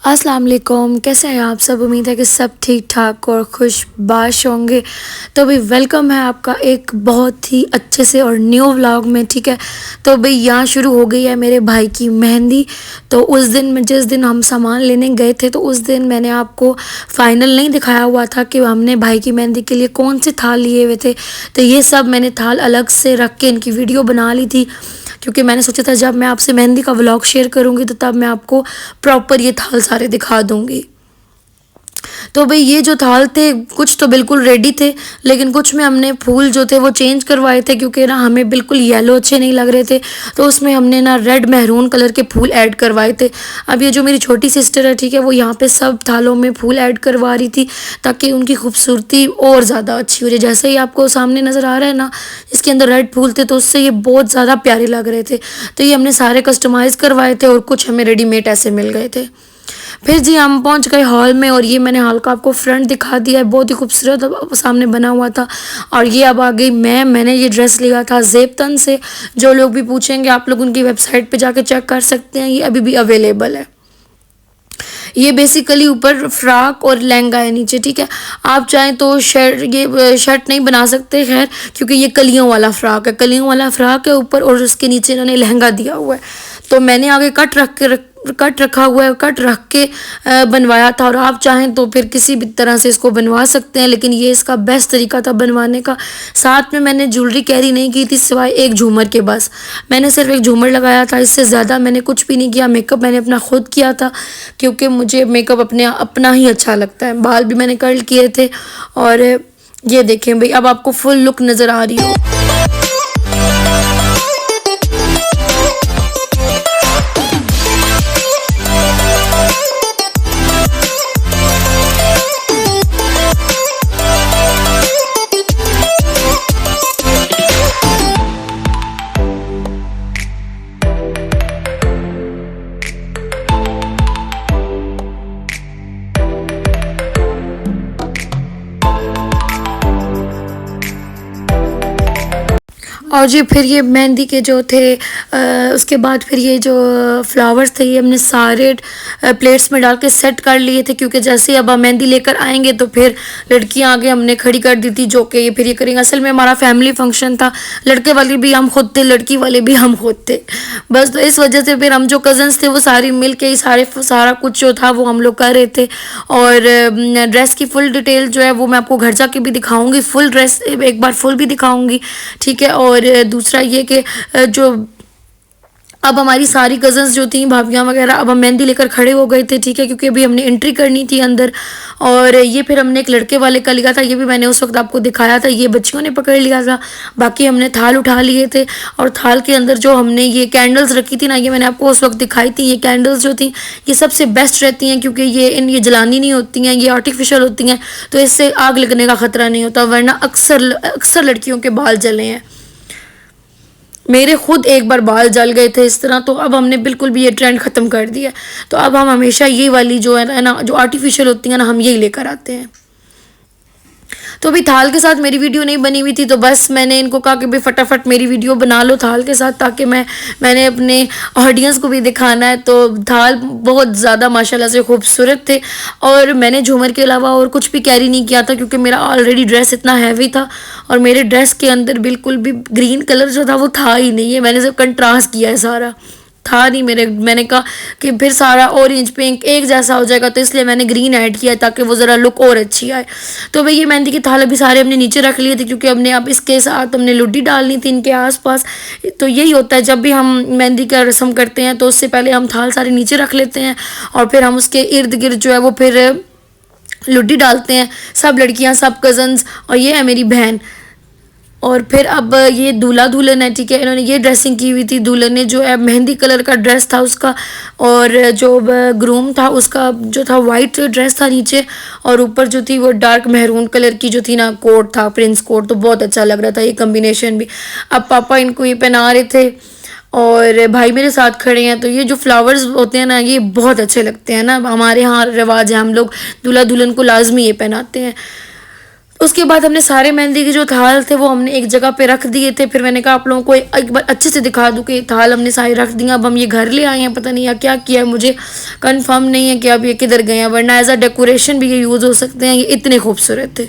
अस्सलाम वालेकुम, कैसे हैं आप सब। उम्मीद है कि सब ठीक ठाक और खुशबाश होंगे। तो भाई वेलकम है आपका एक बहुत ही अच्छे से और न्यू व्लॉग में। ठीक है, तो भाई यहाँ शुरू हो गई है मेरे भाई की मेहंदी। तो उस दिन में जिस दिन हम सामान लेने गए थे तो उस दिन मैंने आपको फाइनल नहीं दिखाया हुआ था कि हमने भाई की मेहंदी के लिए कौन से थाल लिए हुए थे। तो ये सब मैंने थाल अलग से रख के इनकी वीडियो बना ली थी, क्योंकि मैंने सोचा था जब मैं आपसे मेहंदी का व्लॉग शेयर करूँगी तो तब मैं आपको प्रॉपर ये थाल सारे दिखा दूँगी। तो भाई ये जो थाल थे कुछ तो बिल्कुल रेडी थे, लेकिन कुछ में हमने फूल जो थे वो चेंज करवाए थे, क्योंकि ना हमें बिल्कुल येलो अच्छे नहीं लग रहे थे। तो उसमें हमने ना रेड महरून कलर के फूल ऐड करवाए थे। अब ये जो मेरी छोटी सिस्टर है, ठीक है, वो यहाँ पे सब थालों में फूल ऐड करवा रही थी ताकि उनकी खूबसूरती और ज़्यादा अच्छी हो जाए। जैसे ही आपको सामने नज़र आ रहा है ना, इसके अंदर रेड फूल थे तो उससे ये बहुत ज़्यादा प्यारे लग रहे थे। तो ये हमने सारे कस्टमाइज़ करवाए थे और कुछ हमें रेडीमेड ऐसे मिल गए थे। फिर जी हम पहुंच गए हॉल में, और ये मैंने हॉल का आपको फ्रंट दिखा दिया है, बहुत ही खूबसूरत सामने बना हुआ था। और ये अब आ गई मैंने ये ड्रेस लिया था ज़ेबतन से। जो लोग भी पूछेंगे आप लोग उनकी वेबसाइट पे जाके चेक कर सकते हैं, ये अभी भी अवेलेबल है। ये बेसिकली ऊपर फ्रॉक और लहंगा है नीचे। ठीक है, आप चाहें तो ये शर्ट नहीं बना सकते, खैर, क्योंकि ये कलियों वाला फ्रॉक है, कलियों वाला फ्रॉक है ऊपर, और उसके नीचे इन्होंने लहंगा दिया हुआ है। तो मैंने आगे कट रखा हुआ है, कट रख के बनवाया था। और आप चाहें तो फिर किसी भी तरह से इसको बनवा सकते हैं, लेकिन ये इसका बेस्ट तरीका था बनवाने का। साथ में मैंने ज्वेलरी कैरी नहीं की थी सिवाय एक झूमर के, बस मैंने सिर्फ एक झूमर लगाया था, इससे ज़्यादा मैंने कुछ भी नहीं किया। मेकअप मैंने अपना खुद किया था, क्योंकि मुझे मेकअप अपना ही अच्छा लगता है। बाल भी मैंने कर्ल किए थे। और ये देखें भाई, अब आपको फुल लुक नज़र आ रही हो। और जी फिर ये मेहंदी के जो थे उसके बाद फिर ये जो फ्लावर्स थे ये हमने सारे प्लेट्स में डाल के सेट कर लिए थे, क्योंकि जैसे ही अब हम मेहंदी लेकर आएंगे तो फिर लड़कियां आगे हमने खड़ी कर दी थी, जो कि ये फिर ये करेंगे। असल में हमारा फैमिली फंक्शन था, लड़के वाले भी हम खुद थे, लड़की वाले भी हम खुद थे, बस। तो इस वजह से फिर हम जो कज़न्स थे वो सारी मिल के ही सारा कुछ जो था वो हम लोग कर रहे थे। और ड्रेस की फुल डिटेल जो है वो मैं आपको घर जाके भी दिखाऊंगी, फुल ड्रेस एक बार फुल भी दिखाऊंगी। ठीक है, और दूसरा ये कि जो अब हमारी सारी कज़न्स जो थी भाभियाँ वगैरह, अब हम मेहंदी लेकर खड़े हो गए थे। ठीक है, क्योंकि अभी हमने एंट्री करनी थी अंदर। और ये फिर हमने एक लड़के वाले का लिया था, ये भी मैंने उस वक्त आपको दिखाया था, ये बच्चियों ने पकड़ लिया था। बाकी हमने थाल उठा लिए थे, और थाल के अंदर जो हमने ये कैंडल्स रखी थी ना, ये मैंने आपको उस वक्त दिखाई थी। ये कैंडल्स जो थी ये सबसे बेस्ट रहती हैं, क्योंकि ये जलानी नहीं होती हैं, ये आर्टिफिशियल होती हैं, तो इससे आग लगने का ख़तरा नहीं होता, वरना अक्सर लड़कियों के बाल जले हैं। मेरे खुद एक बार बाल जल गए थे इस तरह। तो अब हमने बिल्कुल भी ये ट्रेंड ख़त्म कर दिया। तो अब हम हमेशा ये वाली जो है ना, जो आर्टिफिशियल होती हैं ना, हम यही लेकर आते हैं। तो अभी थाल के साथ मेरी वीडियो नहीं बनी हुई थी, तो बस मैंने इनको कहा कि भाई फटाफट मेरी वीडियो बना लो थाल के साथ, ताकि मैंने अपने ऑडियंस को भी दिखाना है। तो थाल बहुत ज़्यादा माशाल्लाह से खूबसूरत थे, और मैंने झूमर के अलावा और कुछ भी कैरी नहीं किया था, क्योंकि मेरा ऑलरेडी ड्रेस इतना हैवी था, और मेरे ड्रेस के अंदर बिल्कुल भी ग्रीन कलर जो था वो था ही नहीं है। मैंने सिर्फ कंट्रास्ट किया है, सारा था नहीं मैंने कहा कि फिर सारा ऑरेंज पिंक एक जैसा हो जाएगा, तो इसलिए मैंने ग्रीन ऐड किया ताकि वो ज़रा लुक और अच्छी आए। तो भाई ये मेहंदी की थाल अभी सारे हमने नीचे रख लिए थे, क्योंकि हमने अब इसके साथ हमने लुड्डी डालनी थी इनके आसपास। तो यही होता है जब भी हम मेहंदी का रस्म करते हैं, तो उससे पहले हम थाल सारे नीचे रख लेते हैं, और फिर हम उसके इर्द गिर्द जो है वो फिर लुड्डी डालते हैं, सब लड़कियाँ, सब कज़न्स, और ये है मेरी बहन। और फिर अब ये दूल्हा दुल्हन है। ठीक है, इन्होंने ये ड्रेसिंग की हुई थी, दुल्हन ने जो है मेहंदी कलर का ड्रेस था उसका, और जो ग्रूम था उसका जो था वाइट ड्रेस था नीचे, और ऊपर जो थी वो डार्क मेहरून कलर की जो थी ना कोट था, प्रिंस कोट। तो बहुत अच्छा लग रहा था ये कम्बिनेशन भी। अब पापा इनको ये पहना रहे थे, और भाई मेरे साथ खड़े हैं। तो ये जो फ्लावर्स होते हैं ना, ये बहुत अच्छे लगते हैं ना, हमारे यहाँ रिवाज है, हम लोग दूल्हा दुल्हन को लाजमी ये पहनाते हैं। उसके बाद हमने सारे मेहंदी के जो थाल थे वो हमने एक जगह पे रख दिए थे। फिर मैंने कहा आप लोगों को एक बार अच्छे से दिखा दूँ कि थाल हमने सारे रख दिए। अब हम ये घर ले आए हैं, पता नहीं या क्या किया है, मुझे कंफर्म नहीं है कि अब ये किधर गए हैं, वरना एज अ डेकोरेशन भी ये यूज़ हो सकते हैं। ये इतने खूबसूरत थे।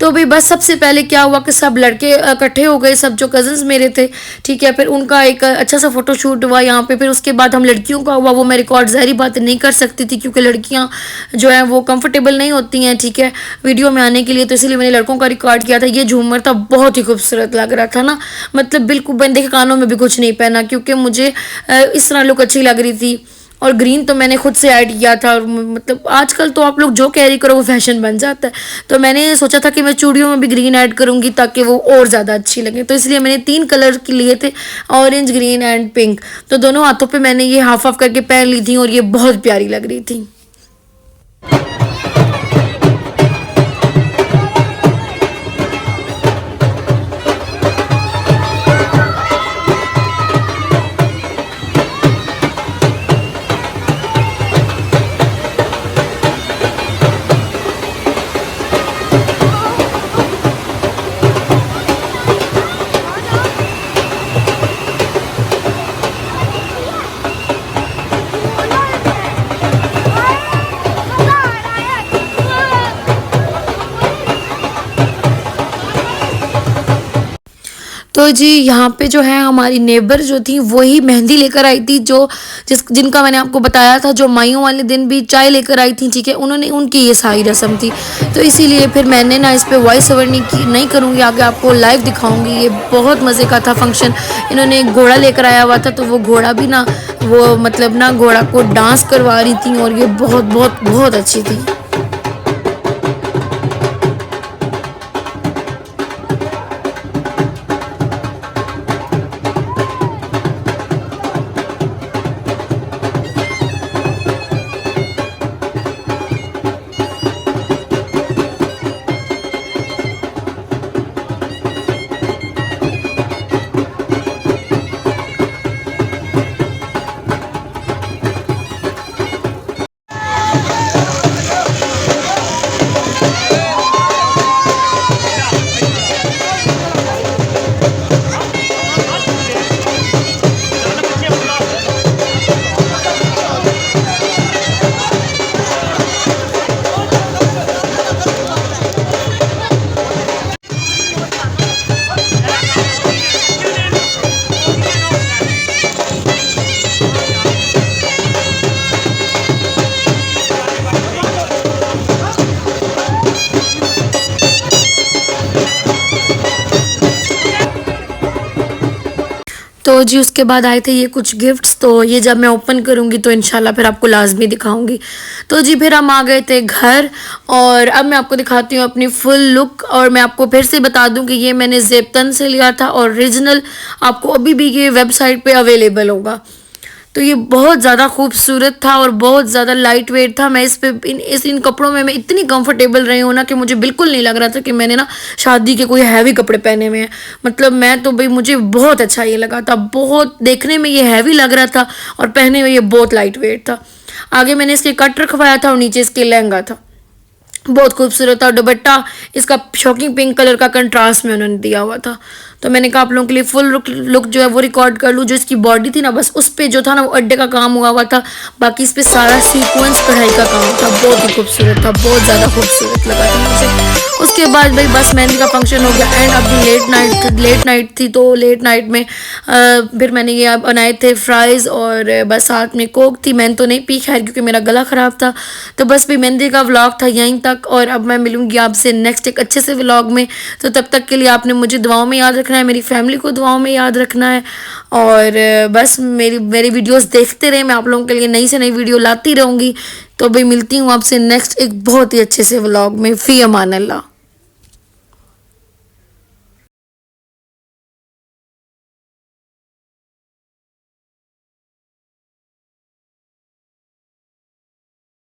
तो भाई बस सबसे पहले क्या हुआ कि सब लड़के इकट्ठे हो गए, सब जो कज़न्स मेरे थे, ठीक है। फिर उनका एक अच्छा सा फ़ोटोशूट हुआ यहाँ पे। फिर उसके बाद हम लड़कियों का हुआ, वो मैं रिकॉर्ड ज़ाहिर बात नहीं कर सकती थी क्योंकि लड़कियाँ जो हैं वो कंफर्टेबल नहीं होती हैं, ठीक है, वीडियो में आने के लिए। तो इसलिए मैंने लड़कों का रिकॉर्ड किया था। ये झूमर था, बहुत ही खूबसूरत लग रहा था ना, मतलब बिल्कुल बंदे के कानों में भी कुछ नहीं पहना क्योंकि मुझे इस तरह लुक अच्छी लग रही थी। और ग्रीन तो मैंने खुद से ऐड किया था। और मतलब आजकल तो आप लोग जो कैरी करो वो फैशन बन जाता है। तो मैंने सोचा था कि मैं चूड़ियों में भी ग्रीन ऐड करूँगी ताकि वो और ज़्यादा अच्छी लगे। तो इसलिए मैंने 3 कलर के लिए थे, ऑरेंज, ग्रीन एंड पिंक। तो दोनों हाथों पे मैंने ये हाफ हाफ करके पहन ली थी और ये बहुत प्यारी लग रही थी। तो जी यहाँ पे जो है हमारी नेबर जो थी वही मेहंदी लेकर आई थी, जो जिनका मैंने आपको बताया था, जो माइयों वाले दिन भी चाय लेकर आई थी, ठीक है। उन्होंने उनकी ये सारी रस्म थी। तो इसीलिए फिर मैंने ना इस पे वॉइस ओवर नहीं करूँगी, आगे आपको लाइव दिखाऊंगी। ये बहुत मज़े का था फंक्शन। इन्होंने एक घोड़ा लेकर आया हुआ था, तो वो घोड़ा भी ना, वो मतलब ना घोड़ा को डांस करवा रही थी और ये बहुत बहुत बहुत अच्छी थी। तो जी उसके बाद आए थे ये कुछ गिफ्ट्स। तो ये जब मैं ओपन करूँगी तो इंशाल्लाह फिर आपको लाजमी दिखाऊंगी। तो जी फिर हम आ गए थे घर और अब मैं आपको दिखाती हूँ अपनी फुल लुक। और मैं आपको फिर से बता दूँ कि ये मैंने ज़ेबतन से लिया था और ओरिजिनल आपको अभी भी ये वेबसाइट पे अवेलेबल होगा। तो ये बहुत ज़्यादा खूबसूरत था और बहुत ज़्यादा लाइट वेट था। मैं इस पे इन कपड़ों में मैं इतनी कंफर्टेबल रही हूँ ना कि मुझे बिल्कुल नहीं लग रहा था कि मैंने ना शादी के कोई हैवी कपड़े पहने हुए हैं। मतलब मैं तो भाई मुझे बहुत अच्छा ये लगा था। बहुत देखने में ये हैवी लग रहा था और पहने में ये बहुत लाइट वेट था। आगे मैंने इसके कट रखवाया था और नीचे इसके लहंगा था। बहुत खूबसूरत था। दुपट्टा इसका शॉकिंग पिंक कलर का कंट्रास्ट में उन्होंने दिया हुआ था। तो मैंने कहा आप लोगों के लिए फुल लुक जो है वो रिकॉर्ड कर लूँ। जो इसकी बॉडी थी ना, बस उस पे जो था ना वो अड्डे का काम हुआ था, बाकी इस पे सारा सीक्वेंस कढ़ाई का काम था। बहुत ही खूबसूरत था, बहुत ज़्यादा खूबसूरत लगा था मुझे। उसके बाद भाई बस मेहंदी का फंक्शन हो गया एंड अभी लेट नाइट थी। तो लेट नाइट में फिर मैंने ये बनाए थे फ्राइज़ और बस साथ में कोक थी। मैंने तो नहीं पी खैर क्योंकि मेरा गला ख़राब था। तो बस भी मेहंदी का व्लॉग था यहीं तक और अब मैं मिलूँगी आपसे नेक्स्ट एक अच्छे से व्लॉग में। तो तब तक के लिए आपने मुझे दुआओं में याद रखना है, मेरी फैमिली को दुआओं में याद रखना है और बस मेरी वीडियोस देखते रहे। मैं आप लोगों के लिए नई से नई वीडियो लाती रहूँगी। तो भाई मिलती हूँ आपसे नेक्स्ट एक बहुत ही अच्छे से व्लॉग में। फ़ी अमान अल्लाह।